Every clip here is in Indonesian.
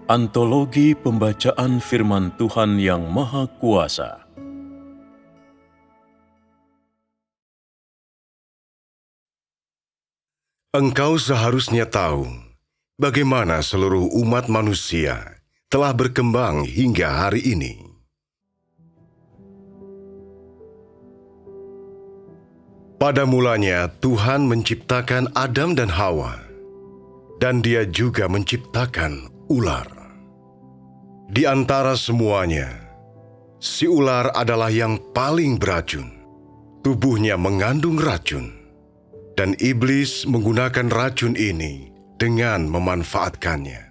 Antologi Pembacaan Firman Tuhan yang Maha Kuasa. Engkau seharusnya tahu bagaimana seluruh umat manusia telah berkembang hingga hari ini. Pada mulanya Tuhan menciptakan Adam dan Hawa, dan Dia juga menciptakan ular. Di antara semuanya, si ular adalah yang paling beracun. Tubuhnya mengandung racun, dan iblis menggunakan racun ini dengan memanfaatkannya.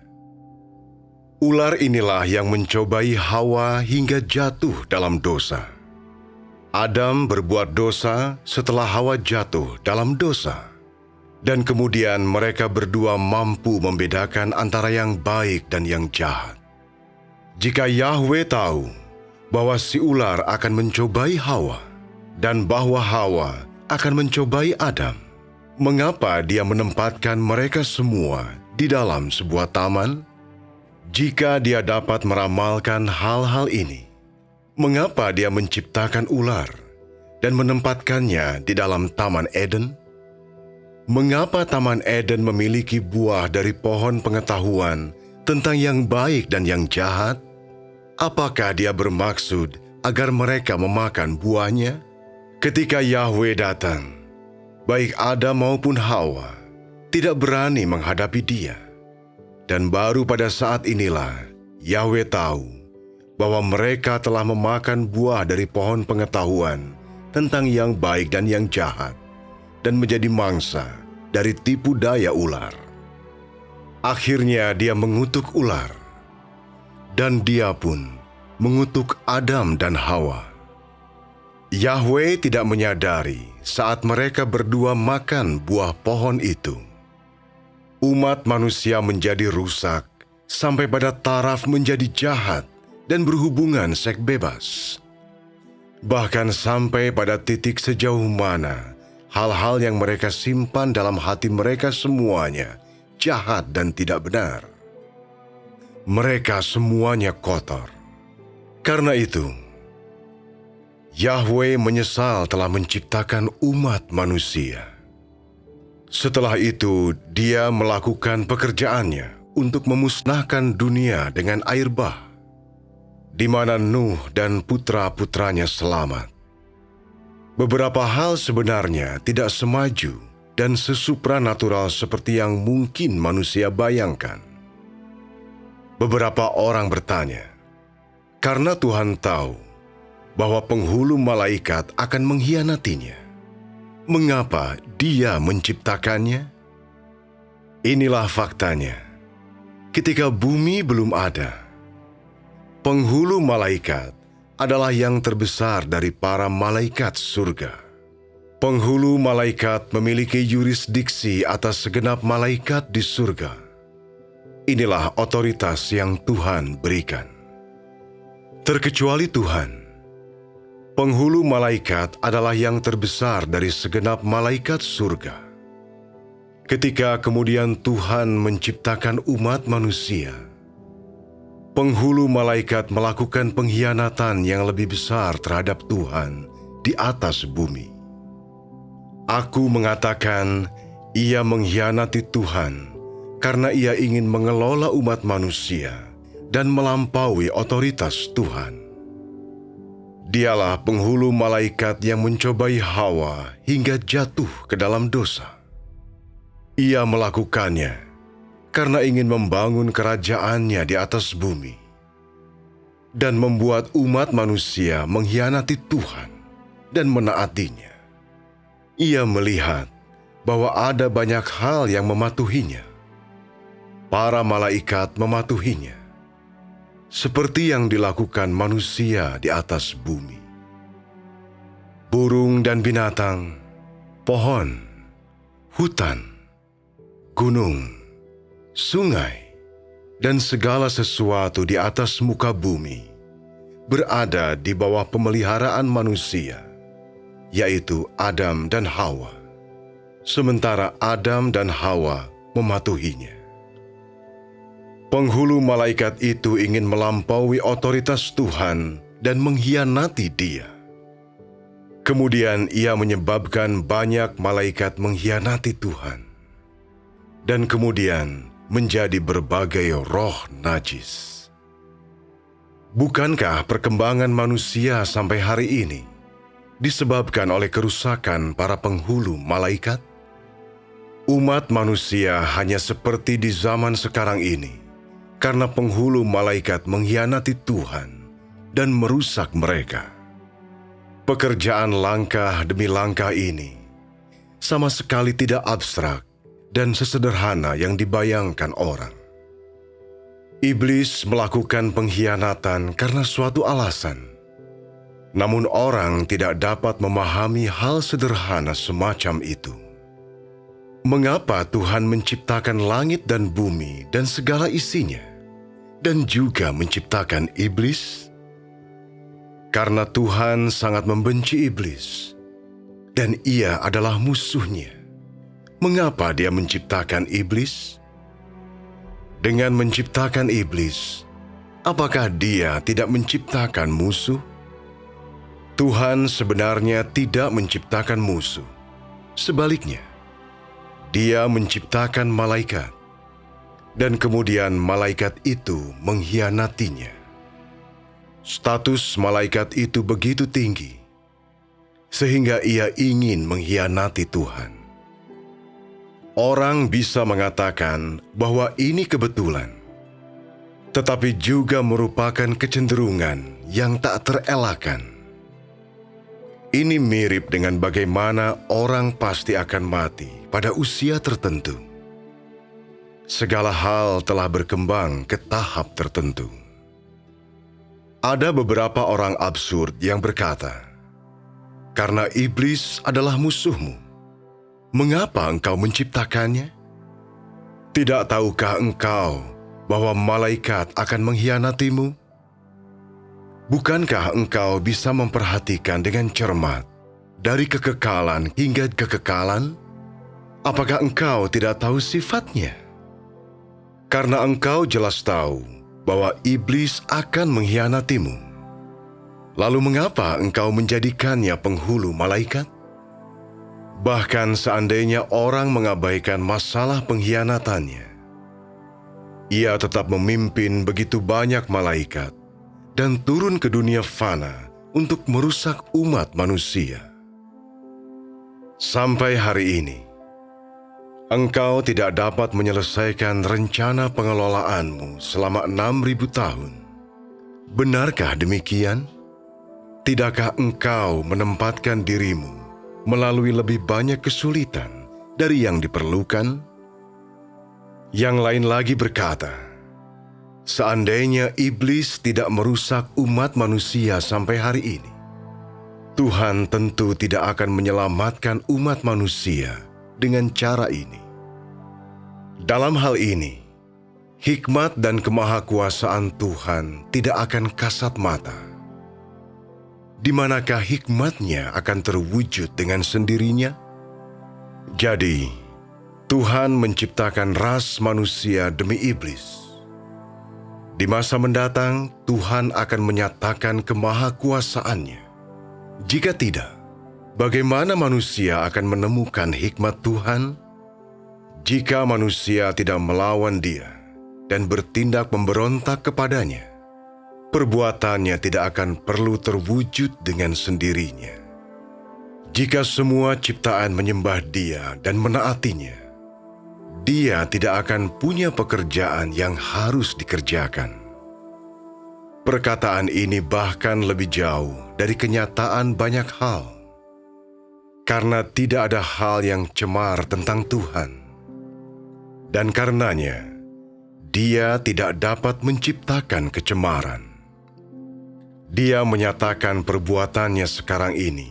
Ular inilah yang mencobai Hawa hingga jatuh dalam dosa. Adam berbuat dosa setelah Hawa jatuh dalam dosa. Dan kemudian mereka berdua mampu membedakan antara yang baik dan yang jahat. Jika Yahweh tahu bahwa si ular akan mencobai Hawa, dan bahwa Hawa akan mencobai Adam, mengapa Dia menempatkan mereka semua di dalam sebuah taman? Jika Dia dapat meramalkan hal-hal ini, mengapa Dia menciptakan ular dan menempatkannya di dalam Taman Eden? Mengapa Taman Eden memiliki buah dari pohon pengetahuan tentang yang baik dan yang jahat? Apakah Dia bermaksud agar mereka memakan buahnya? Ketika Yahweh datang, baik Adam maupun Hawa tidak berani menghadapi Dia. Dan baru pada saat inilah Yahweh tahu bahwa mereka telah memakan buah dari pohon pengetahuan tentang yang baik dan yang jahat, dan menjadi mangsa dari tipu daya ular. Akhirnya Dia mengutuk ular, dan Dia pun mengutuk Adam dan Hawa. Yahweh tidak menyadari saat mereka berdua makan buah pohon itu. Umat manusia menjadi rusak sampai pada taraf menjadi jahat dan berhubungan seks bebas. Bahkan sampai pada titik sejauh mana hal-hal yang mereka simpan dalam hati mereka semuanya jahat dan tidak benar. Mereka semuanya kotor. Karena itu, Yahweh menyesal telah menciptakan umat manusia. Setelah itu, Dia melakukan pekerjaannya untuk memusnahkan dunia dengan air bah, di mana Nuh dan putra-putranya selamat. Beberapa hal sebenarnya tidak semaju dan sesupranatural seperti yang mungkin manusia bayangkan. Beberapa orang bertanya, karena Tuhan tahu bahwa penghulu malaikat akan mengkhianatinya, mengapa Dia menciptakannya? Inilah faktanya. Ketika bumi belum ada, penghulu malaikat adalah yang terbesar dari para malaikat surga. Penghulu malaikat memiliki yurisdiksi atas segenap malaikat di surga. Inilah otoritas yang Tuhan berikan. Terkecuali Tuhan, penghulu malaikat adalah yang terbesar dari segenap malaikat surga. Ketika kemudian Tuhan menciptakan umat manusia, penghulu malaikat melakukan pengkhianatan yang lebih besar terhadap Tuhan di atas bumi. Aku mengatakan ia mengkhianati Tuhan karena ia ingin mengelola umat manusia dan melampaui otoritas Tuhan. Dialah penghulu malaikat yang mencobai Hawa hingga jatuh ke dalam dosa. Ia melakukannya karena ingin membangun kerajaannya di atas bumi dan membuat umat manusia mengkhianati Tuhan dan menaatinya. Ia melihat bahwa ada banyak hal yang mematuhinya. Para malaikat mematuhinya, seperti yang dilakukan manusia di atas bumi. Burung dan binatang, pohon, hutan, gunung, sungai, dan segala sesuatu di atas muka bumi berada di bawah pemeliharaan manusia, yaitu Adam dan Hawa. Sementara Adam dan Hawa mematuhinya. Penghulu malaikat itu ingin melampaui otoritas Tuhan dan mengkhianati Dia. Kemudian ia menyebabkan banyak malaikat mengkhianati Tuhan, dan kemudian menjadi berbagai roh najis. Bukankah perkembangan manusia sampai hari ini disebabkan oleh kerusakan para penghulu malaikat? Umat manusia hanya seperti di zaman sekarang ini, karena penghulu malaikat mengkhianati Tuhan dan merusak mereka. Pekerjaan langkah demi langkah ini sama sekali tidak abstrak dan sesederhana yang dibayangkan orang. Iblis melakukan pengkhianatan karena suatu alasan, namun orang tidak dapat memahami hal sederhana semacam itu. Mengapa Tuhan menciptakan langit dan bumi dan segala isinya, dan juga menciptakan iblis? Karena Tuhan sangat membenci iblis, dan ia adalah musuhnya. Mengapa Dia menciptakan iblis? Dengan menciptakan iblis, apakah Dia tidak menciptakan musuh? Tuhan sebenarnya tidak menciptakan musuh. Sebaliknya, Dia menciptakan malaikat, dan kemudian malaikat itu mengkhianatinya. Status malaikat itu begitu tinggi, sehingga ia ingin mengkhianati Tuhan. Orang bisa mengatakan bahwa ini kebetulan, tetapi juga merupakan kecenderungan yang tak terelakkan. Ini mirip dengan bagaimana orang pasti akan mati pada usia tertentu. Segala hal telah berkembang ke tahap tertentu. Ada beberapa orang absurd yang berkata, "Karena iblis adalah musuhmu, mengapa engkau menciptakannya? Tidak tahukah engkau bahwa malaikat akan mengkhianatimu? Bukankah engkau bisa memperhatikan dengan cermat dari kekekalan hingga kekekalan? Apakah engkau tidak tahu sifatnya? Karena engkau jelas tahu bahwa iblis akan mengkhianatimu. Lalu mengapa engkau menjadikannya penghulu malaikat? Bahkan seandainya orang mengabaikan masalah pengkhianatannya, ia tetap memimpin begitu banyak malaikat dan turun ke dunia fana untuk merusak umat manusia. Sampai hari ini, engkau tidak dapat menyelesaikan rencana pengelolaanmu selama 6.000 tahun. Benarkah demikian? Tidakkah engkau menempatkan dirimu melalui lebih banyak kesulitan dari yang diperlukan? Yang lain lagi berkata, seandainya iblis tidak merusak umat manusia sampai hari ini, Tuhan tentu tidak akan menyelamatkan umat manusia dengan cara ini. Dalam hal ini, hikmat dan kemahakuasaan Tuhan tidak akan kasat mata. Di manakah hikmat-Nya akan terwujud dengan sendirinya? Jadi, Tuhan menciptakan ras manusia demi iblis. Di masa mendatang, Tuhan akan menyatakan kemahakuasaan-Nya. Jika tidak, bagaimana manusia akan menemukan hikmat Tuhan? Jika manusia tidak melawan Dia dan bertindak memberontak kepadanya, perbuatannya tidak akan perlu terwujud dengan sendirinya. Jika semua ciptaan menyembah Dia dan menaatinya, Dia tidak akan punya pekerjaan yang harus dikerjakan. Perkataan ini bahkan lebih jauh dari kenyataan banyak hal, karena tidak ada hal yang cemar tentang Tuhan. Dan karenanya, Dia tidak dapat menciptakan kecemaran. Dia menyatakan perbuatannya sekarang ini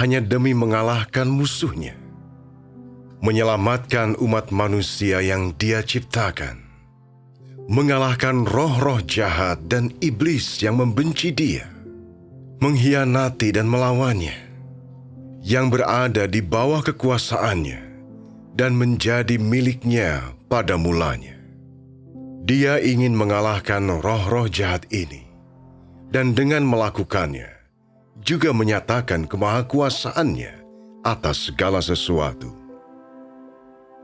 hanya demi mengalahkan musuhnya, menyelamatkan umat manusia yang Dia ciptakan, mengalahkan roh-roh jahat dan iblis yang membenci Dia, mengkhianati dan melawannya, yang berada di bawah kekuasaannya dan menjadi miliknya pada mulanya. Dia ingin mengalahkan roh-roh jahat ini, dan dengan melakukannya, juga menyatakan kemahakuasaannya atas segala sesuatu.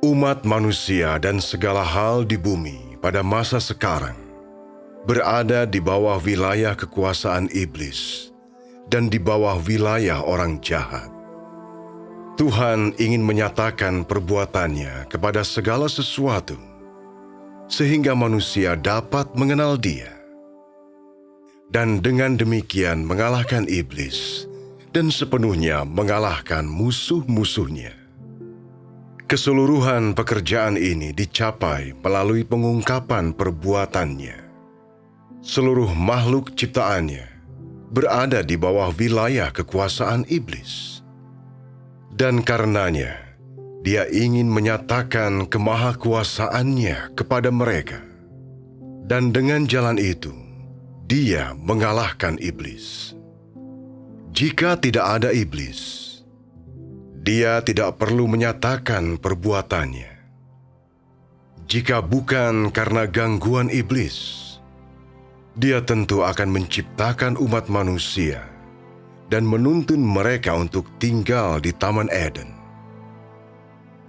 Umat manusia dan segala hal di bumi pada masa sekarang berada di bawah wilayah kekuasaan iblis dan di bawah wilayah orang jahat. Tuhan ingin menyatakan perbuatannya kepada segala sesuatu, sehingga manusia dapat mengenal Dia, dan dengan demikian mengalahkan iblis dan sepenuhnya mengalahkan musuh-musuhnya. Keseluruhan pekerjaan ini dicapai melalui pengungkapan perbuatannya. Seluruh makhluk ciptaannya berada di bawah wilayah kekuasaan iblis. Dan karenanya, Dia ingin menyatakan kemahakuasaannya kepada mereka. Dan dengan jalan itu, Dia mengalahkan iblis. Jika tidak ada iblis, Dia tidak perlu menyatakan perbuatannya. Jika bukan karena gangguan iblis, Dia tentu akan menciptakan umat manusia dan menuntun mereka untuk tinggal di Taman Eden.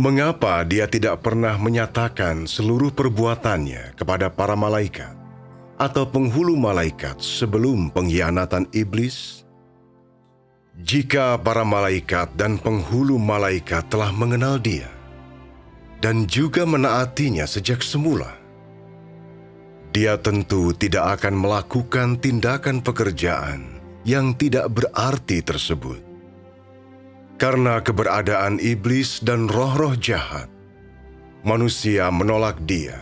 Mengapa Dia tidak pernah menyatakan seluruh perbuatannya kepada para malaikat atau penghulu malaikat sebelum pengkhianatan iblis? Jika para malaikat dan penghulu malaikat telah mengenal Dia dan juga menaatinya sejak semula, Dia tentu tidak akan melakukan tindakan pekerjaan yang tidak berarti tersebut. Karena keberadaan iblis dan roh-roh jahat, manusia menolak Dia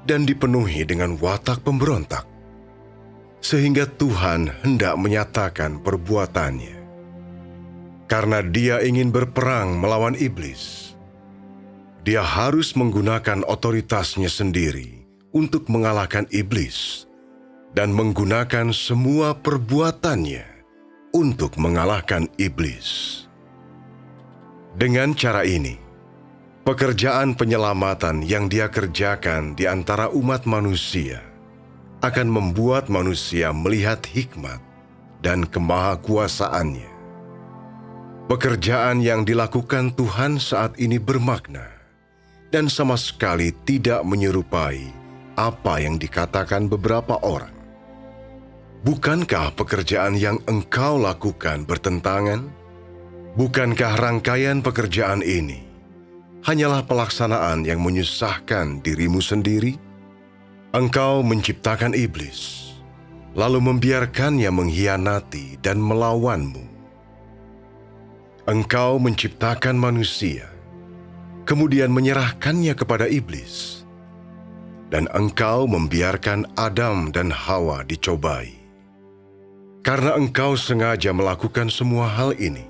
dan dipenuhi dengan watak pemberontak, sehingga Tuhan hendak menyatakan perbuatannya. Karena Dia ingin berperang melawan iblis, Dia harus menggunakan otoritasnya sendiri untuk mengalahkan iblis dan menggunakan semua perbuatannya untuk mengalahkan iblis. Dengan cara ini, pekerjaan penyelamatan yang Dia kerjakan di antara umat manusia akan membuat manusia melihat hikmat dan kemahakuasaannya. Pekerjaan yang dilakukan Tuhan saat ini bermakna dan sama sekali tidak menyerupai apa yang dikatakan beberapa orang. Bukankah pekerjaan yang engkau lakukan bertentangan? Bukankah rangkaian pekerjaan ini hanyalah pelaksanaan yang menyusahkan dirimu sendiri? Engkau menciptakan iblis, lalu membiarkannya mengkhianati dan melawanmu. Engkau menciptakan manusia, kemudian menyerahkannya kepada iblis, dan engkau membiarkan Adam dan Hawa dicobai. Karena engkau sengaja melakukan semua hal ini,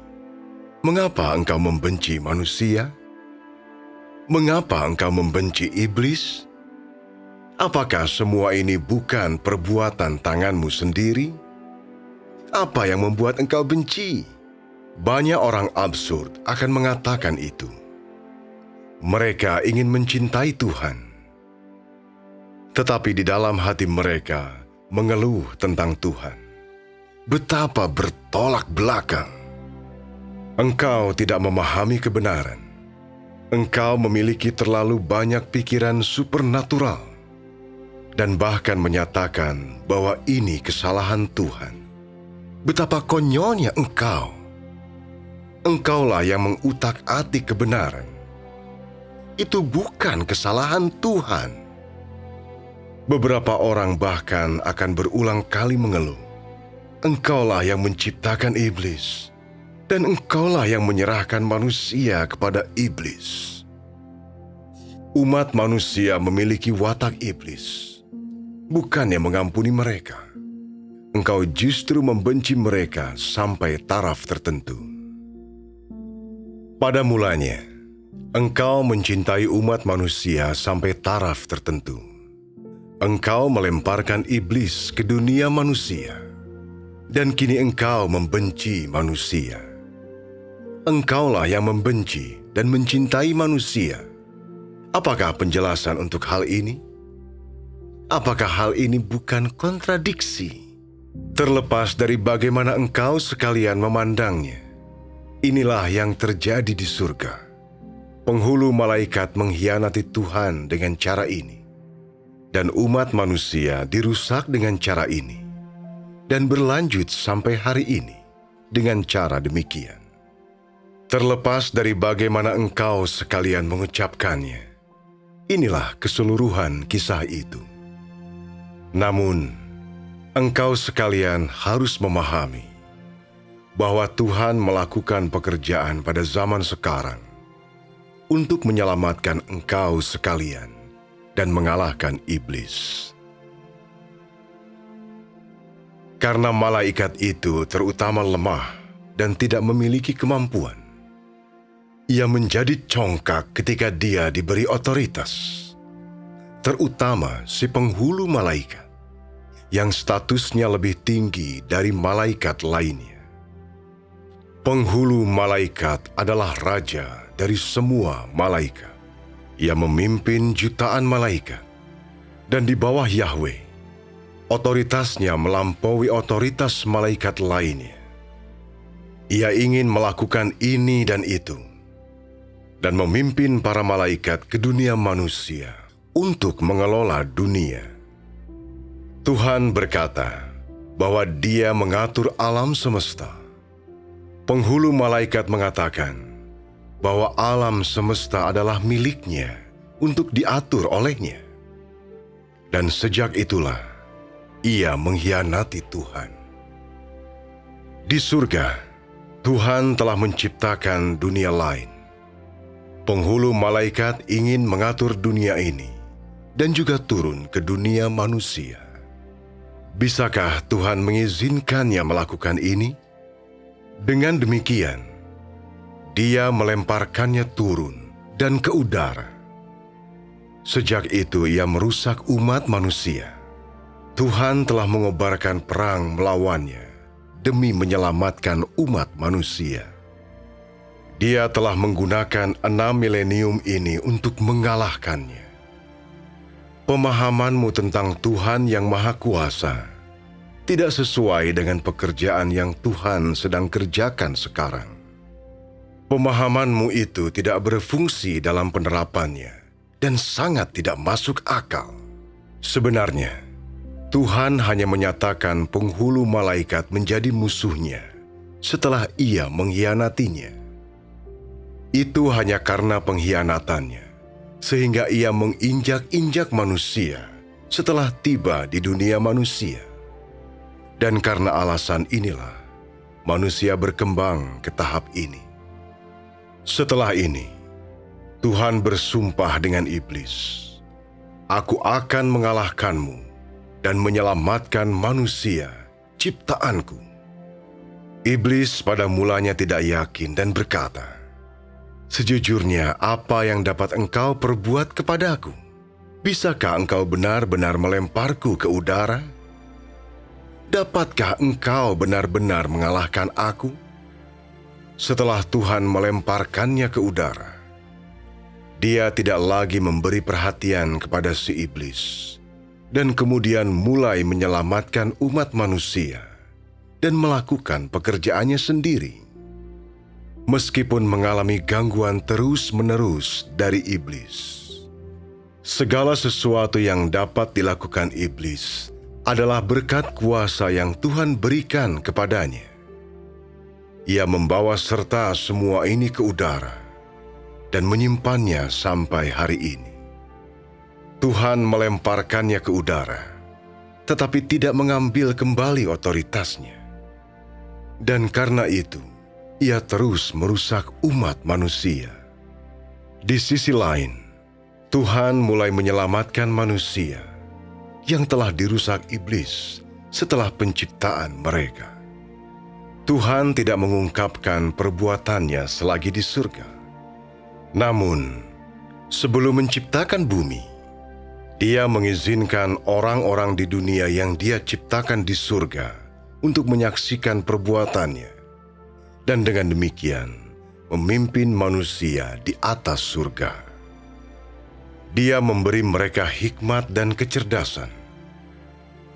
mengapa engkau membenci manusia? Mengapa engkau membenci iblis? Apakah semua ini bukan perbuatan tanganmu sendiri? Apa yang membuat engkau benci? Banyak orang absurd akan mengatakan itu. Mereka ingin mencintai Tuhan, tetapi di dalam hati mereka mengeluh tentang Tuhan. Betapa bertolak belakang. Engkau tidak memahami kebenaran. Engkau memiliki terlalu banyak pikiran supernatural dan bahkan menyatakan bahwa ini kesalahan Tuhan. Betapa konyolnya engkau. Engkaulah yang mengutak-atik kebenaran. Itu bukan kesalahan Tuhan. Beberapa orang bahkan akan berulang kali mengeluh. Engkaulah yang menciptakan iblis, dan engkaulah yang menyerahkan manusia kepada iblis. Umat manusia memiliki watak iblis, bukannya mengampuni mereka. Engkau justru membenci mereka sampai taraf tertentu. Pada mulanya, engkau mencintai umat manusia sampai taraf tertentu. Engkau melemparkan iblis ke dunia manusia, dan kini engkau membenci manusia. Engkaulah yang membenci dan mencintai manusia. Apakah penjelasan untuk hal ini? Apakah hal ini bukan kontradiksi? Terlepas dari bagaimana engkau sekalian memandangnya, inilah yang terjadi di surga. Penghulu malaikat mengkhianati Tuhan dengan cara ini, dan umat manusia dirusak dengan cara ini, dan berlanjut sampai hari ini dengan cara demikian. Terlepas dari bagaimana engkau sekalian mengucapkannya, inilah keseluruhan kisah itu. Namun, engkau sekalian harus memahami bahwa Tuhan melakukan pekerjaan pada zaman sekarang untuk menyelamatkan engkau sekalian dan mengalahkan iblis. Karena malaikat itu terutama lemah dan tidak memiliki kemampuan, ia menjadi congkak ketika dia diberi otoritas, terutama si penghulu malaikat, yang statusnya lebih tinggi dari malaikat lainnya. Penghulu malaikat adalah raja dari semua malaikat. Ia memimpin jutaan malaikat, dan di bawah Yahweh, otoritasnya melampaui otoritas malaikat lainnya. Ia ingin melakukan ini dan itu, dan memimpin para malaikat ke dunia manusia untuk mengelola dunia. Tuhan berkata bahwa Dia mengatur alam semesta. Penghulu malaikat mengatakan bahwa alam semesta adalah miliknya untuk diatur olehnya. Dan sejak itulah ia mengkhianati Tuhan. Di surga, Tuhan telah menciptakan dunia lain. Penghulu malaikat ingin mengatur dunia ini dan juga turun ke dunia manusia. Bisakah Tuhan mengizinkannya melakukan ini? Dengan demikian, Dia melemparkannya turun dan ke udara. Sejak itu ia merusak umat manusia. Tuhan telah mengobarkan perang melawannya demi menyelamatkan umat manusia. Dia telah menggunakan 6 milenium ini untuk mengalahkannya. Pemahamanmu tentang Tuhan yang Maha Kuasa tidak sesuai dengan pekerjaan yang Tuhan sedang kerjakan sekarang. Pemahamanmu itu tidak berfungsi dalam penerapannya dan sangat tidak masuk akal. Sebenarnya, Tuhan hanya menyatakan penghulu malaikat menjadi musuhnya setelah ia mengkhianatinya. Itu hanya karena pengkhianatannya, sehingga ia menginjak-injak manusia setelah tiba di dunia manusia. Dan karena alasan inilah, manusia berkembang ke tahap ini. Setelah ini, Tuhan bersumpah dengan iblis, "Aku akan mengalahkanmu dan menyelamatkan manusia, ciptaanku." Iblis pada mulanya tidak yakin dan berkata, "Sejujurnya, apa yang dapat engkau perbuat kepadaku? Bisakah engkau benar-benar melemparku ke udara? Dapatkah engkau benar-benar mengalahkan aku?" Setelah Tuhan melemparkannya ke udara, Dia tidak lagi memberi perhatian kepada si iblis, dan kemudian mulai menyelamatkan umat manusia dan melakukan pekerjaannya sendiri. Meskipun mengalami gangguan terus-menerus dari iblis, segala sesuatu yang dapat dilakukan iblis adalah berkat kuasa yang Tuhan berikan kepadanya. Ia membawa serta semua ini ke udara dan menyimpannya sampai hari ini. Tuhan melemparkannya ke udara, tetapi tidak mengambil kembali otoritasnya. Dan karena itu, ia terus merusak umat manusia. Di sisi lain, Tuhan mulai menyelamatkan manusia yang telah dirusak iblis setelah penciptaan mereka. Tuhan tidak mengungkapkan perbuatannya selagi di surga. Namun, sebelum menciptakan bumi, Dia mengizinkan orang-orang di dunia yang Dia ciptakan di surga untuk menyaksikan perbuatannya, dan dengan demikian memimpin manusia di atas surga. Dia memberi mereka hikmat dan kecerdasan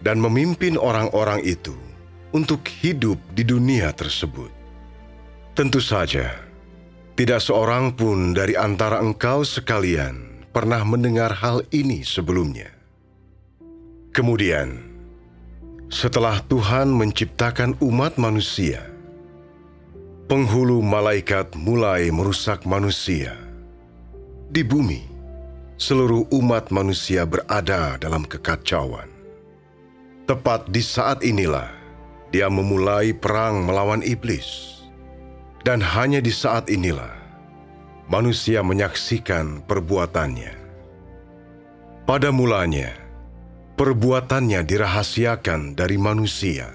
dan memimpin orang-orang itu untuk hidup di dunia tersebut. Tentu saja, tidak seorang pun dari antara engkau sekalian pernah mendengar hal ini sebelumnya. Kemudian, setelah Tuhan menciptakan umat manusia, penghulu malaikat mulai merusak manusia. Di bumi, seluruh umat manusia berada dalam kekacauan. Tepat di saat inilah, dia memulai perang melawan iblis. Dan hanya di saat inilah, manusia menyaksikan perbuatannya. Pada mulanya, perbuatannya dirahasiakan dari manusia.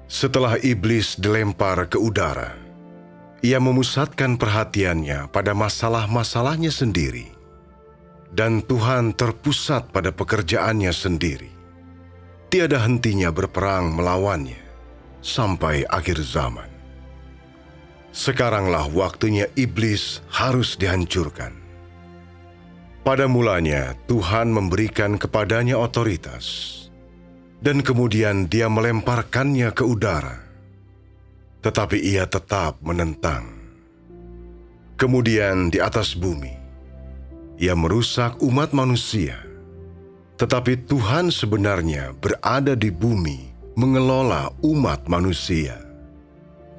Setelah iblis dilempar ke udara, ia memusatkan perhatiannya pada masalah-masalahnya sendiri, dan Tuhan terpusat pada pekerjaannya sendiri. Tiada hentinya berperang melawannya sampai akhir zaman. Sekaranglah waktunya iblis harus dihancurkan. Pada mulanya, Tuhan memberikan kepadanya otoritas, dan kemudian dia melemparkannya ke udara. Tetapi ia tetap menentang. Kemudian di atas bumi, ia merusak umat manusia. Tetapi Tuhan sebenarnya berada di bumi mengelola umat manusia.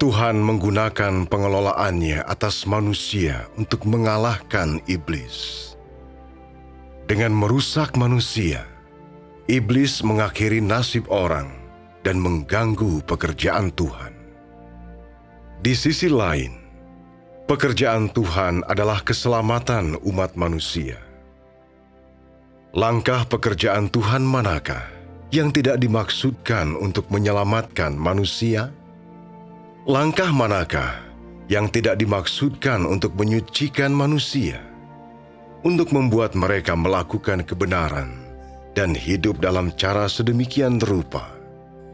Tuhan menggunakan pengelolaannya atas manusia untuk mengalahkan iblis. Dengan merusak manusia, iblis mengakhiri nasib orang dan mengganggu pekerjaan Tuhan. Di sisi lain, pekerjaan Tuhan adalah keselamatan umat manusia. Langkah pekerjaan Tuhan manakah yang tidak dimaksudkan untuk menyelamatkan manusia? Langkah manakah yang tidak dimaksudkan untuk menyucikan manusia? Untuk membuat mereka melakukan kebenaran dan hidup dalam cara sedemikian rupa,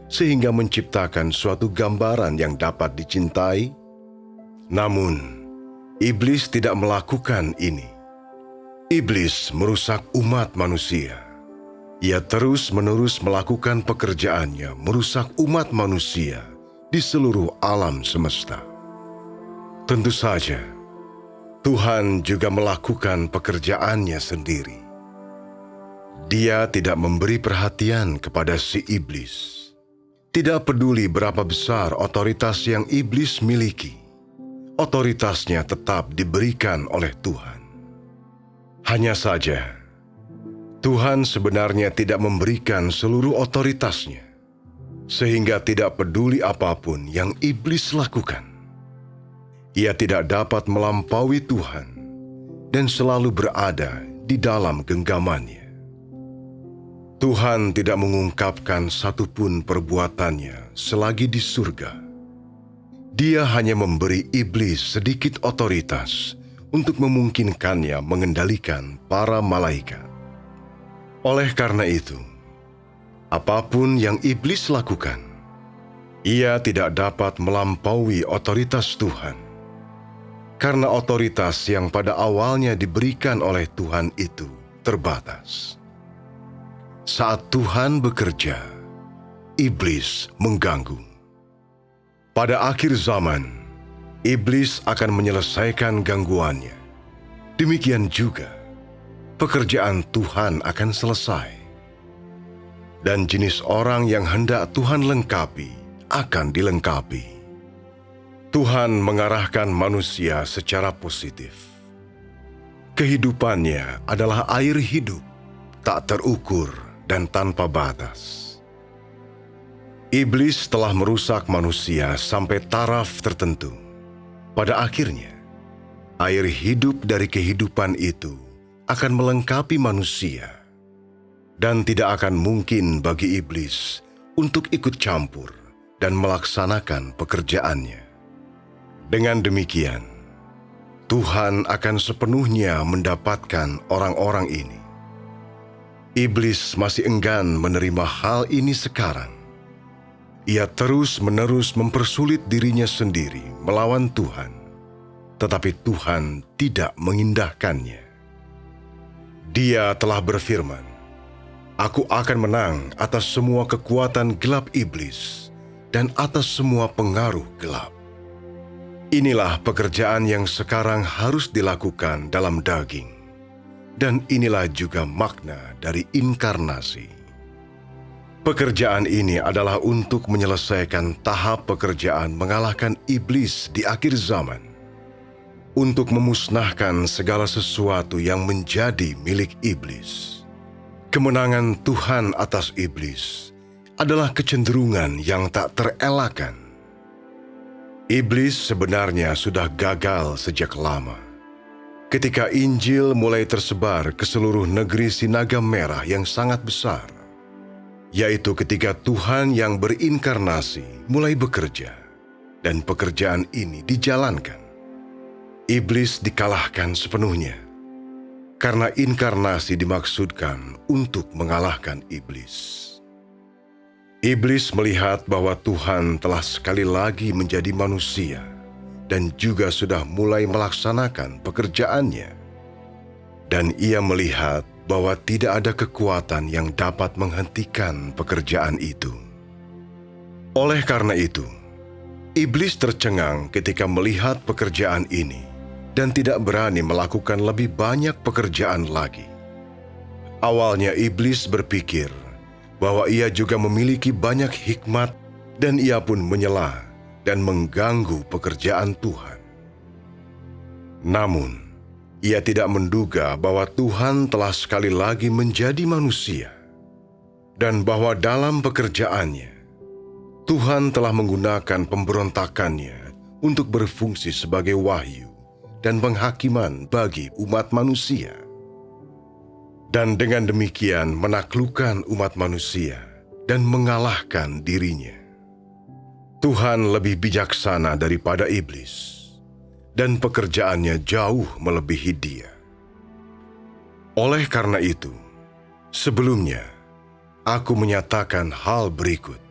sehingga menciptakan suatu gambaran yang dapat dicintai. Namun, iblis tidak melakukan ini. Iblis merusak umat manusia. Ia terus-menerus melakukan pekerjaannya, merusak umat manusia di seluruh alam semesta. Tentu saja, Tuhan juga melakukan pekerjaannya sendiri. Dia tidak memberi perhatian kepada si iblis. Tidak peduli berapa besar otoritas yang iblis miliki, otoritasnya tetap diberikan oleh Tuhan. Hanya saja, Tuhan sebenarnya tidak memberikan seluruh otoritasnya, sehingga tidak peduli apapun yang iblis lakukan. Ia tidak dapat melampaui Tuhan dan selalu berada di dalam genggamannya. Tuhan tidak mengungkapkan satupun perbuatannya selagi di surga. Dia hanya memberi iblis sedikit otoritas untuk memungkinkannya mengendalikan para malaikat. Oleh karena itu, apapun yang iblis lakukan, ia tidak dapat melampaui otoritas Tuhan. Karena otoritas yang pada awalnya diberikan oleh Tuhan itu terbatas. Saat Tuhan bekerja, iblis mengganggu. Pada akhir zaman, iblis akan menyelesaikan gangguannya. Demikian juga, pekerjaan Tuhan akan selesai. Dan jenis orang yang hendak Tuhan lengkapi akan dilengkapi. Tuhan mengarahkan manusia secara positif. Kehidupannya adalah air hidup, tak terukur dan tanpa batas. Iblis telah merusak manusia sampai taraf tertentu. Pada akhirnya, air hidup dari kehidupan itu akan melengkapi manusia, dan tidak akan mungkin bagi iblis untuk ikut campur dan melaksanakan pekerjaannya. Dengan demikian, Tuhan akan sepenuhnya mendapatkan orang-orang ini. Iblis masih enggan menerima hal ini sekarang. Ia terus-menerus mempersulit dirinya sendiri melawan Tuhan, tetapi Tuhan tidak mengindahkannya. Dia telah berfirman, Aku akan menang atas semua kekuatan gelap iblis dan atas semua pengaruh gelap. Inilah pekerjaan yang sekarang harus dilakukan dalam daging, dan inilah juga makna dari inkarnasi. Pekerjaan ini adalah untuk menyelesaikan tahap pekerjaan mengalahkan iblis di akhir zaman, untuk memusnahkan segala sesuatu yang menjadi milik iblis. Kemenangan Tuhan atas iblis adalah kecenderungan yang tak terelakkan. Iblis sebenarnya sudah gagal sejak lama. Ketika Injil mulai tersebar ke seluruh negeri Sinaga Merah yang sangat besar, yaitu ketika Tuhan yang berinkarnasi mulai bekerja, dan pekerjaan ini dijalankan, iblis dikalahkan sepenuhnya. Karena inkarnasi dimaksudkan untuk mengalahkan iblis. Iblis melihat bahwa Tuhan telah sekali lagi menjadi manusia dan juga sudah mulai melaksanakan pekerjaannya. Dan ia melihat bahwa tidak ada kekuatan yang dapat menghentikan pekerjaan itu. Oleh karena itu, iblis tercengang ketika melihat pekerjaan ini dan tidak berani melakukan lebih banyak pekerjaan lagi. Awalnya iblis berpikir bahwa ia juga memiliki banyak hikmat dan ia pun menyela dan mengganggu pekerjaan Tuhan. Namun, ia tidak menduga bahwa Tuhan telah sekali lagi menjadi manusia dan bahwa dalam pekerjaannya, Tuhan telah menggunakan pemberontakannya untuk berfungsi sebagai wahyu dan penghakiman bagi umat manusia. Dan dengan demikian menaklukkan umat manusia dan mengalahkan dirinya. Tuhan lebih bijaksana daripada iblis, dan pekerjaannya jauh melebihi dia. Oleh karena itu, sebelumnya aku menyatakan hal berikut.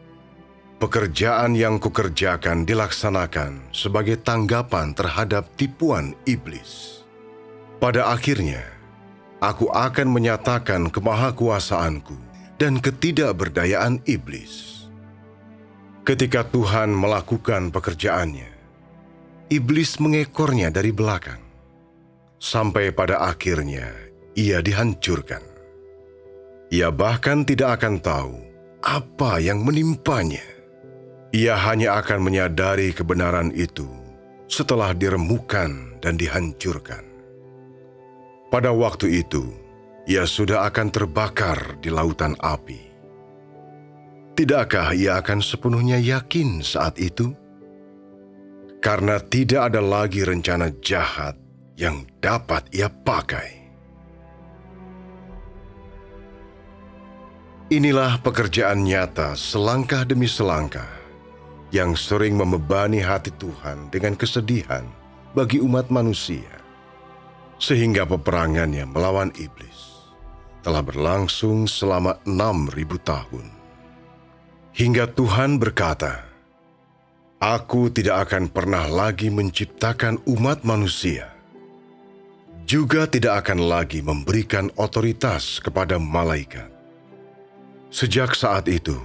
Pekerjaan yang kukerjakan dilaksanakan sebagai tanggapan terhadap tipuan iblis. Pada akhirnya, aku akan menyatakan kemahakuasaanku dan ketidakberdayaan iblis. Ketika Tuhan melakukan pekerjaannya, iblis mengekornya dari belakang. Sampai pada akhirnya, ia dihancurkan. Ia bahkan tidak akan tahu apa yang menimpanya. Ia hanya akan menyadari kebenaran itu setelah diremukkan dan dihancurkan. Pada waktu itu, ia sudah akan terbakar di lautan api. Tidakkah ia akan sepenuhnya yakin saat itu? Karena tidak ada lagi rencana jahat yang dapat ia pakai. Inilah pekerjaan nyata selangkah demi selangkah yang sering membebani hati Tuhan dengan kesedihan bagi umat manusia, sehingga peperangannya melawan iblis telah berlangsung selama 6.000 tahun. Hingga Tuhan berkata, "Aku tidak akan pernah lagi menciptakan umat manusia, juga tidak akan lagi memberikan otoritas kepada malaikat." Sejak saat itu,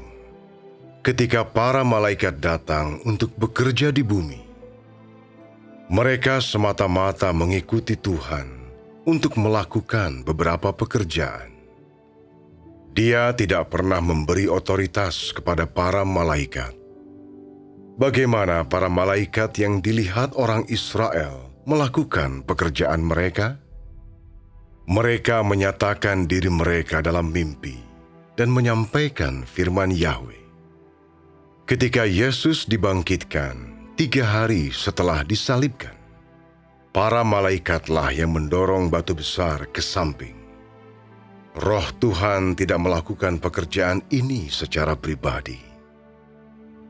ketika para malaikat datang untuk bekerja di bumi, mereka semata-mata mengikuti Tuhan untuk melakukan beberapa pekerjaan. Dia tidak pernah memberi otoritas kepada para malaikat. Bagaimana para malaikat yang dilihat orang Israel melakukan pekerjaan mereka? Mereka menyatakan diri mereka dalam mimpi dan menyampaikan firman Yahweh. Ketika Yesus dibangkitkan 3 hari setelah disalibkan, para malaikatlah yang mendorong batu besar ke samping. Roh Tuhan tidak melakukan pekerjaan ini secara pribadi.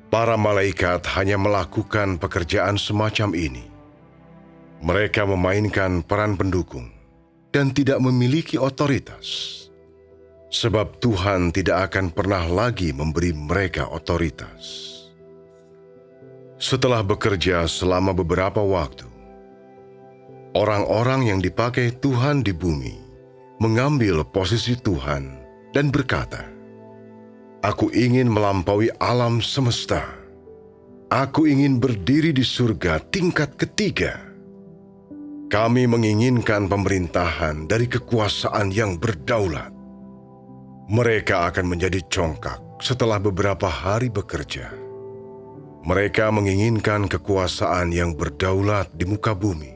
Para malaikat hanya melakukan pekerjaan semacam ini. Mereka memainkan peran pendukung dan tidak memiliki otoritas. Sebab Tuhan tidak akan pernah lagi memberi mereka otoritas. Setelah bekerja selama beberapa waktu, orang-orang yang dipakai Tuhan di bumi mengambil posisi Tuhan dan berkata, "Aku ingin melampaui alam semesta. Aku ingin berdiri di surga tingkat ketiga. Kami menginginkan pemerintahan dari kekuasaan yang berdaulat. Mereka akan menjadi congkak setelah beberapa hari bekerja. Mereka menginginkan kekuasaan yang berdaulat di muka bumi.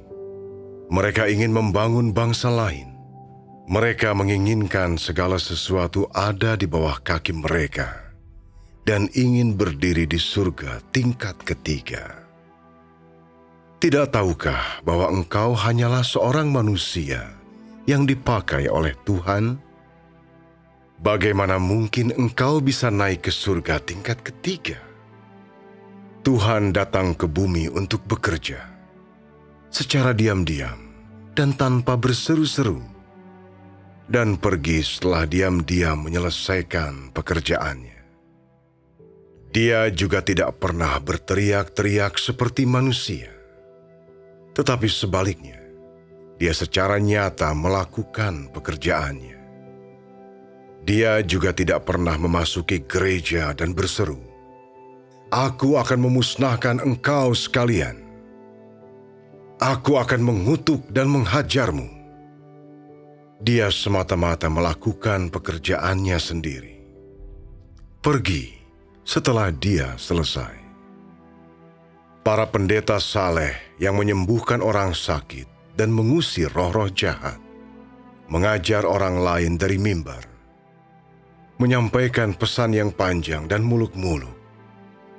Mereka ingin membangun bangsa lain. Mereka menginginkan segala sesuatu ada di bawah kaki mereka dan ingin berdiri di surga tingkat ketiga. Tidak tahukah bahwa engkau hanyalah seorang manusia yang dipakai oleh Tuhan? Bagaimana mungkin engkau bisa naik ke surga tingkat ketiga? Tuhan datang ke bumi untuk bekerja secara diam-diam dan tanpa berseru-seru, dan pergi setelah diam-diam menyelesaikan pekerjaannya. Dia juga tidak pernah berteriak-teriak seperti manusia, tetapi sebaliknya, dia secara nyata melakukan pekerjaannya. Dia juga tidak pernah memasuki gereja dan berseru, "Aku akan memusnahkan engkau sekalian. Aku akan mengutuk dan menghajarmu." Dia semata-mata melakukan pekerjaannya sendiri. Pergi setelah dia selesai. Para pendeta saleh yang menyembuhkan orang sakit dan mengusir roh-roh jahat, mengajar orang lain dari mimbar, menyampaikan pesan yang panjang dan muluk-muluk,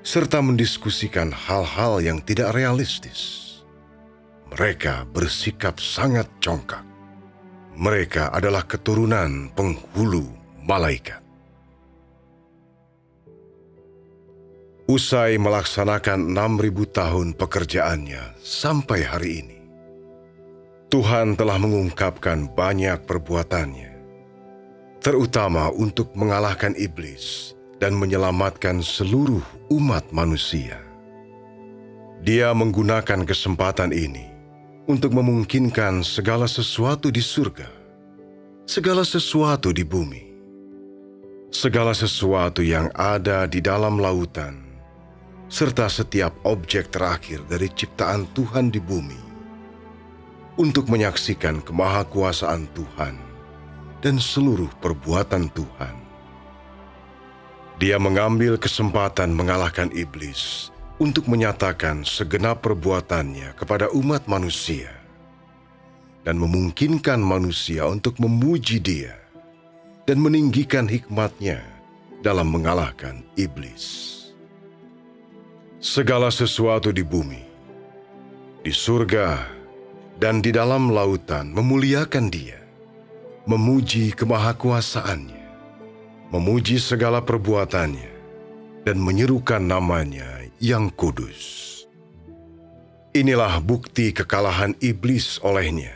serta mendiskusikan hal-hal yang tidak realistis. Mereka bersikap sangat congkak. Mereka adalah keturunan penghulu malaikat. Usai melaksanakan 6.000 tahun pekerjaannya sampai hari ini, Tuhan telah mengungkapkan banyak perbuatannya, terutama untuk mengalahkan iblis dan menyelamatkan seluruh umat manusia. Dia menggunakan kesempatan ini untuk memungkinkan segala sesuatu di surga, segala sesuatu di bumi, segala sesuatu yang ada di dalam lautan, serta setiap objek terakhir dari ciptaan Tuhan di bumi, untuk menyaksikan kemahakuasaan Tuhan dan seluruh perbuatan Tuhan. Dia mengambil kesempatan mengalahkan iblis untuk menyatakan segenap perbuatannya kepada umat manusia dan memungkinkan manusia untuk memuji Dia dan meninggikan hikmat-Nya dalam mengalahkan iblis. Segala sesuatu di bumi, di surga, dan di dalam lautan memuliakan Dia, memuji kemahakuasaannya, memuji segala perbuatannya, dan menyerukan nama-Nya yang kudus. Inilah bukti kekalahan iblis olehnya.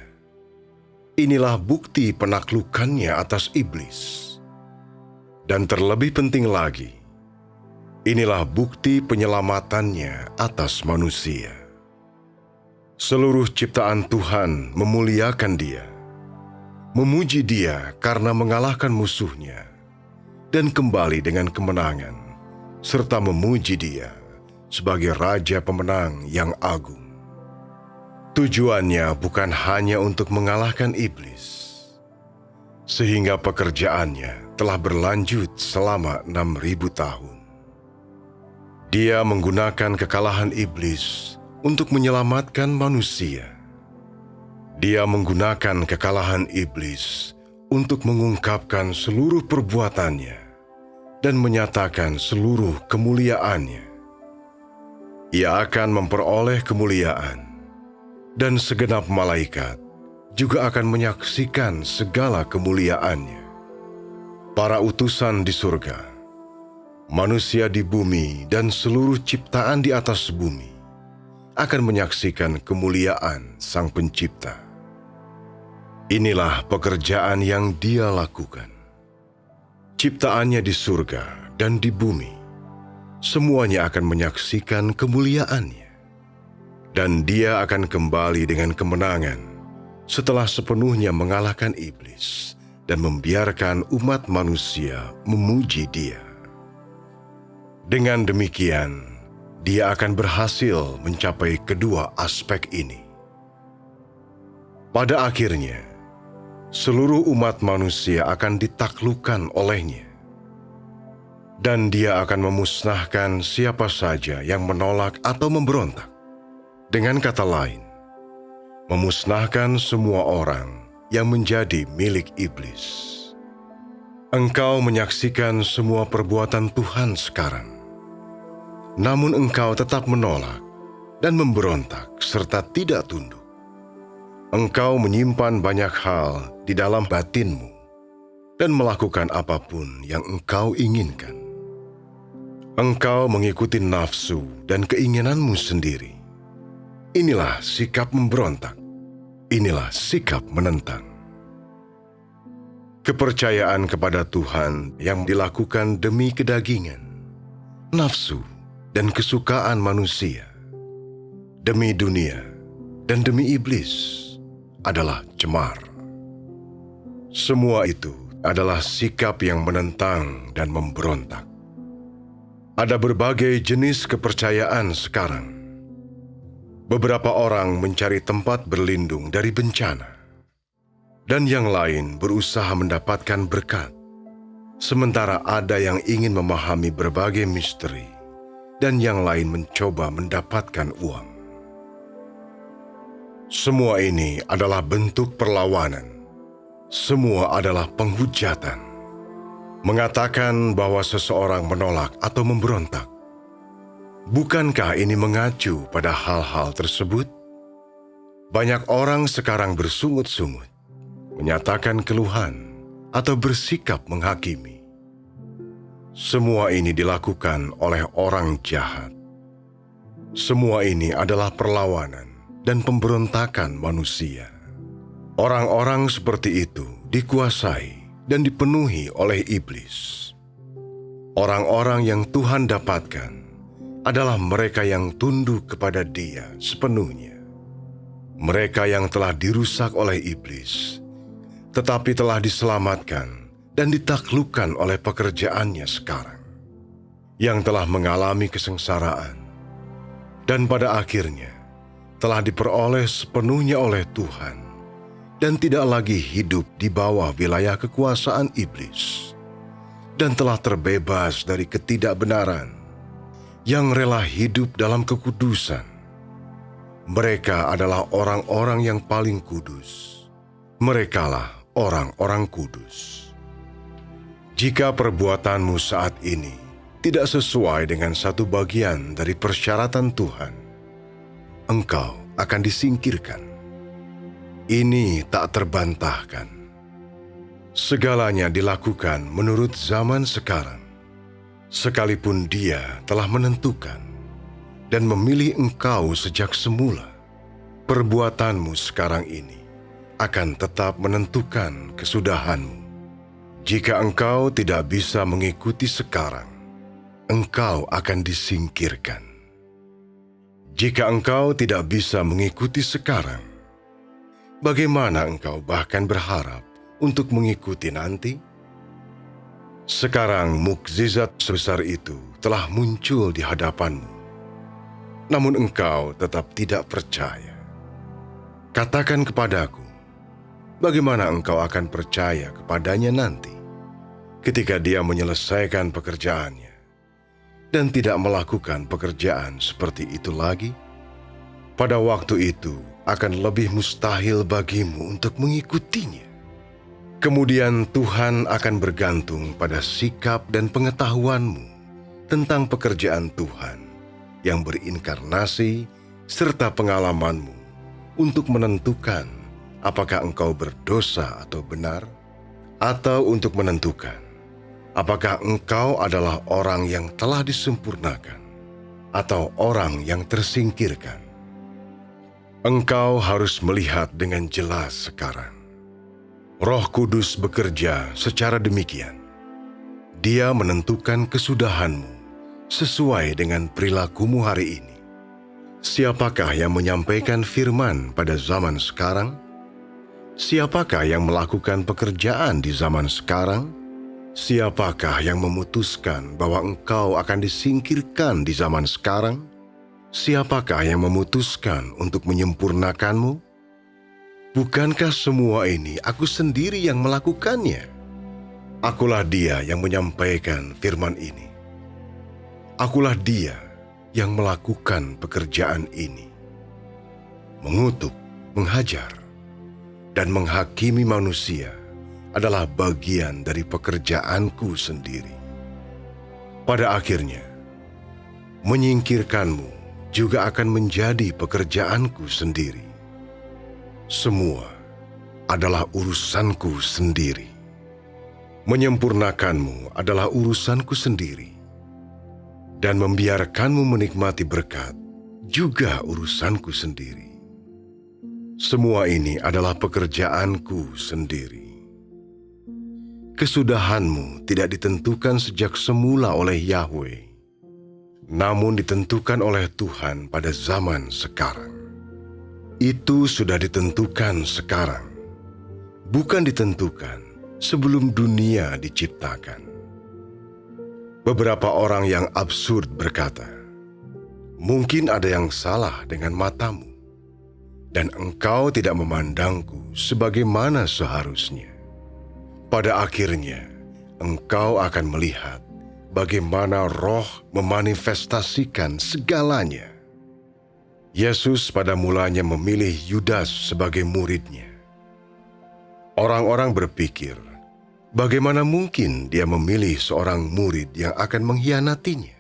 Inilah bukti penaklukannya atas iblis. Dan terlebih penting lagi, inilah bukti penyelamatannya atas manusia. Seluruh ciptaan Tuhan memuliakan Dia, memuji Dia karena mengalahkan musuhnya, dan kembali dengan kemenangan, serta memuji Dia sebagai Raja Pemenang yang agung. Tujuannya bukan hanya untuk mengalahkan iblis, sehingga pekerjaannya telah berlanjut selama 6.000 tahun. Dia menggunakan kekalahan iblis untuk menyelamatkan manusia. Dia menggunakan kekalahan iblis untuk mengungkapkan seluruh perbuatannya dan menyatakan seluruh kemuliaannya. Ia akan memperoleh kemuliaan, dan segenap malaikat juga akan menyaksikan segala kemuliaannya. Para utusan di surga, manusia di bumi, dan seluruh ciptaan di atas bumi akan menyaksikan kemuliaan Sang Pencipta. Inilah pekerjaan yang Dia lakukan. Ciptaannya di surga dan di bumi, semuanya akan menyaksikan kemuliaannya. Dan Dia akan kembali dengan kemenangan setelah sepenuhnya mengalahkan iblis dan membiarkan umat manusia memuji Dia. Dengan demikian, Dia akan berhasil mencapai kedua aspek ini. Pada akhirnya, seluruh umat manusia akan ditaklukkan oleh-Nya, dan Dia akan memusnahkan siapa saja yang menolak atau memberontak. Dengan kata lain, memusnahkan semua orang yang menjadi milik iblis. Engkau menyaksikan semua perbuatan Tuhan sekarang, namun engkau tetap menolak dan memberontak serta tidak tunduk. Engkau menyimpan banyak hal di dalam batinmu dan melakukan apapun yang engkau inginkan. Engkau mengikuti nafsu dan keinginanmu sendiri. Inilah sikap memberontak. Inilah sikap menentang. Kepercayaan kepada Tuhan yang dilakukan demi kedagingan, nafsu, dan kesukaan manusia, demi dunia dan demi iblis, adalah cemar. Semua itu adalah sikap yang menentang dan memberontak. Ada berbagai jenis kepercayaan sekarang. Beberapa orang mencari tempat berlindung dari bencana, dan yang lain berusaha mendapatkan berkat, sementara ada yang ingin memahami berbagai misteri, dan yang lain mencoba mendapatkan uang. Semua ini adalah bentuk perlawanan. Semua adalah penghujatan. Mengatakan bahwa seseorang menolak atau memberontak. Bukankah ini mengacu pada hal-hal tersebut? Banyak orang sekarang bersungut-sungut, menyatakan keluhan, atau bersikap menghakimi. Semua ini dilakukan oleh orang jahat. Semua ini adalah perlawanan dan pemberontakan manusia. Orang-orang seperti itu dikuasai dan dipenuhi oleh iblis. Orang-orang yang Tuhan dapatkan adalah mereka yang tunduk kepada Dia sepenuhnya. Mereka yang telah dirusak oleh iblis, tetapi telah diselamatkan dan ditaklukkan oleh pekerjaannya sekarang, yang telah mengalami kesengsaraan, dan pada akhirnya telah diperoleh sepenuhnya oleh Tuhan, dan tidak lagi hidup di bawah wilayah kekuasaan iblis, dan telah terbebas dari ketidakbenaran, yang rela hidup dalam kekudusan. Mereka adalah orang-orang yang paling kudus. Merekalah orang-orang kudus. Jika perbuatanmu saat ini tidak sesuai dengan satu bagian dari persyaratan Tuhan, engkau akan disingkirkan. Ini tak terbantahkan. Segalanya dilakukan menurut zaman sekarang, sekalipun Dia telah menentukan dan memilih engkau sejak semula. Perbuatanmu sekarang ini akan tetap menentukan kesudahanmu. Jika engkau tidak bisa mengikuti sekarang, engkau akan disingkirkan. Jika engkau tidak bisa mengikuti sekarang, bagaimana engkau bahkan berharap untuk mengikuti nanti? Sekarang mukjizat sebesar itu telah muncul di hadapanmu, namun engkau tetap tidak percaya. Katakan kepadaku, bagaimana engkau akan percaya kepadanya nanti, ketika Dia menyelesaikan pekerjaannya dan tidak melakukan pekerjaan seperti itu lagi? Pada waktu itu akan lebih mustahil bagimu untuk mengikutinya. Kemudian Tuhan akan bergantung pada sikap dan pengetahuanmu tentang pekerjaan Tuhan yang berinkarnasi serta pengalamanmu untuk menentukan apakah engkau berdosa atau benar, atau untuk menentukan apakah engkau adalah orang yang telah disempurnakan atau orang yang tersingkirkan. Engkau harus melihat dengan jelas sekarang. Roh Kudus bekerja secara demikian. Dia menentukan kesudahanmu sesuai dengan perilakumu hari ini. Siapakah yang menyampaikan firman pada zaman sekarang? Siapakah yang melakukan pekerjaan di zaman sekarang? Siapakah yang memutuskan bahwa engkau akan disingkirkan di zaman sekarang? Siapakah yang memutuskan untuk menyempurnakanmu? Bukankah semua ini aku sendiri yang melakukannya? Akulah Dia yang menyampaikan firman ini. Akulah Dia yang melakukan pekerjaan ini. Mengutuk, menghajar, dan menghakimi manusia adalah bagian dari pekerjaanku sendiri. Pada akhirnya, menyingkirkanmu juga akan menjadi pekerjaanku sendiri. Semua adalah urusanku sendiri. Menyempurnakanmu adalah urusanku sendiri. Dan membiarkanmu menikmati berkat juga urusanku sendiri. Semua ini adalah pekerjaanku sendiri. Kesudahanmu tidak ditentukan sejak semula oleh Yahweh, namun ditentukan oleh Tuhan pada zaman sekarang. Itu sudah ditentukan sekarang, bukan ditentukan sebelum dunia diciptakan. Beberapa orang yang absurd berkata, "Mungkin ada yang salah dengan matamu, dan engkau tidak memandangku sebagaimana seharusnya. Pada akhirnya, engkau akan melihat bagaimana Roh memanifestasikan segalanya." Yesus pada mulanya memilih Yudas sebagai muridnya. Orang-orang berpikir, bagaimana mungkin dia memilih seorang murid yang akan mengkhianatinya?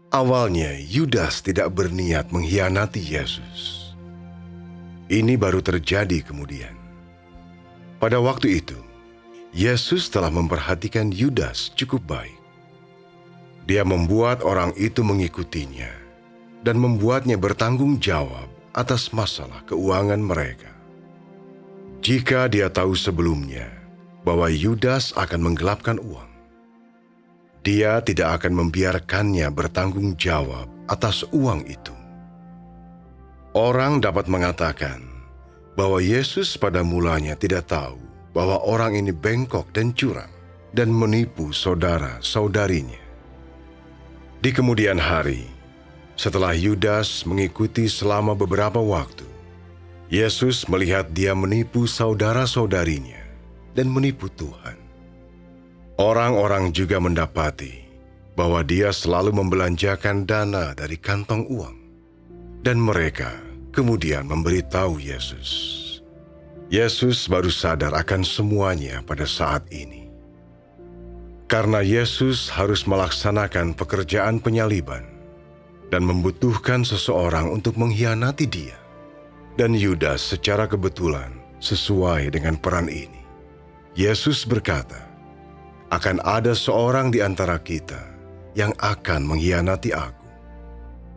Awalnya, Yudas tidak berniat mengkhianati Yesus. Ini baru terjadi kemudian. Pada waktu itu, Yesus telah memperhatikan Yudas cukup baik. Dia membuat orang itu mengikutinya dan membuatnya bertanggung jawab atas masalah keuangan mereka. Jika dia tahu sebelumnya bahwa Yudas akan menggelapkan uang, dia tidak akan membiarkannya bertanggung jawab atas uang itu. Orang dapat mengatakan bahwa Yesus pada mulanya tidak tahu bahwa orang ini bengkok dan curang dan menipu saudara-saudarinya. Di kemudian hari, setelah Yudas mengikuti selama beberapa waktu, Yesus melihat dia menipu saudara-saudarinya dan menipu Tuhan. Orang-orang juga mendapati bahwa dia selalu membelanjakan dana dari kantong uang, dan mereka kemudian memberitahu Yesus. Yesus baru sadar akan semuanya pada saat ini. Karena Yesus harus melaksanakan pekerjaan penyaliban dan membutuhkan seseorang untuk mengkhianati dia. Dan Yudas secara kebetulan sesuai dengan peran ini. Yesus berkata, "Akan ada seorang di antara kita yang akan mengkhianati aku.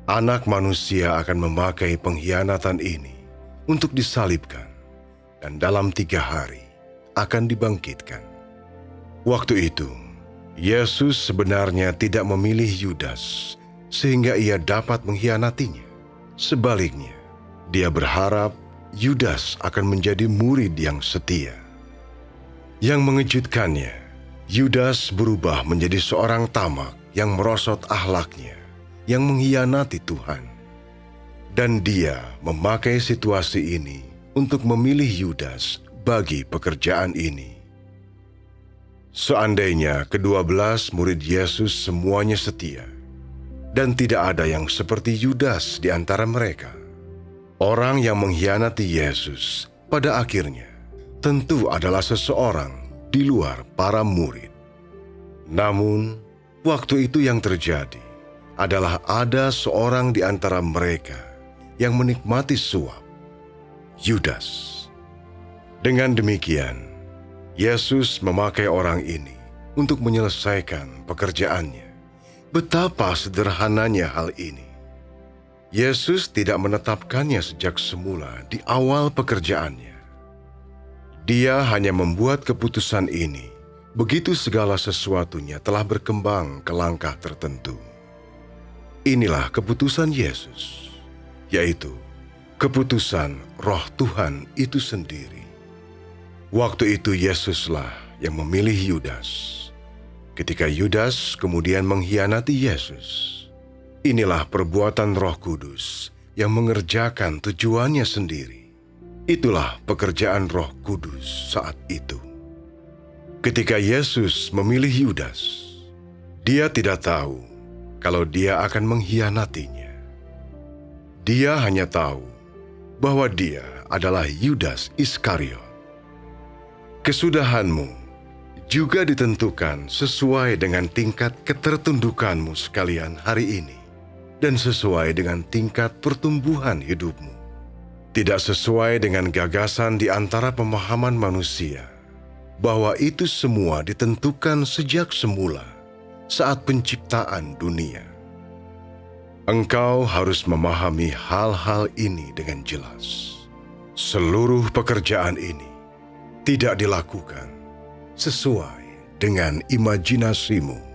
Anak manusia akan memakai pengkhianatan ini untuk disalibkan, dan dalam 3 hari akan dibangkitkan." Waktu itu, Yesus sebenarnya tidak memilih Yudas sehingga ia dapat mengkhianatinya. Sebaliknya, dia berharap Yudas akan menjadi murid yang setia. Yang mengejutkannya, Yudas berubah menjadi seorang tamak yang merosot akhlaknya, yang mengkhianati Tuhan. Dan dia memakai situasi ini untuk memilih Yudas bagi pekerjaan ini. Seandainya ke-12 murid Yesus semuanya setia, dan tidak ada yang seperti Yudas di antara mereka, orang yang mengkhianati Yesus pada akhirnya tentu adalah seseorang di luar para murid. Namun, waktu itu yang terjadi adalah ada seorang di antara mereka yang menikmati suap, Yudas. Dengan demikian, Yesus memakai orang ini untuk menyelesaikan pekerjaannya. Betapa sederhananya hal ini. Yesus tidak menetapkannya sejak semula di awal pekerjaannya. Dia hanya membuat keputusan ini begitu segala sesuatunya telah berkembang ke langkah tertentu. Inilah keputusan Yesus, yaitu keputusan Roh Tuhan itu sendiri. Waktu itu Yesuslah yang memilih Yudas. Ketika Yudas kemudian mengkhianati Yesus, inilah perbuatan Roh Kudus yang mengerjakan tujuannya sendiri. Itulah pekerjaan Roh Kudus saat itu. Ketika Yesus memilih Yudas, dia tidak tahu kalau dia akan mengkhianatinya. Dia hanya tahu bahwa dia adalah Yudas Iskariot. Kesudahanmu juga ditentukan sesuai dengan tingkat ketertundukanmu sekalian hari ini dan sesuai dengan tingkat pertumbuhan hidupmu. Tidak sesuai dengan gagasan di antara pemahaman manusia bahwa itu semua ditentukan sejak semula saat penciptaan dunia. Engkau harus memahami hal-hal ini dengan jelas. Seluruh pekerjaan ini tidak dilakukan sesuai dengan imajinasimu.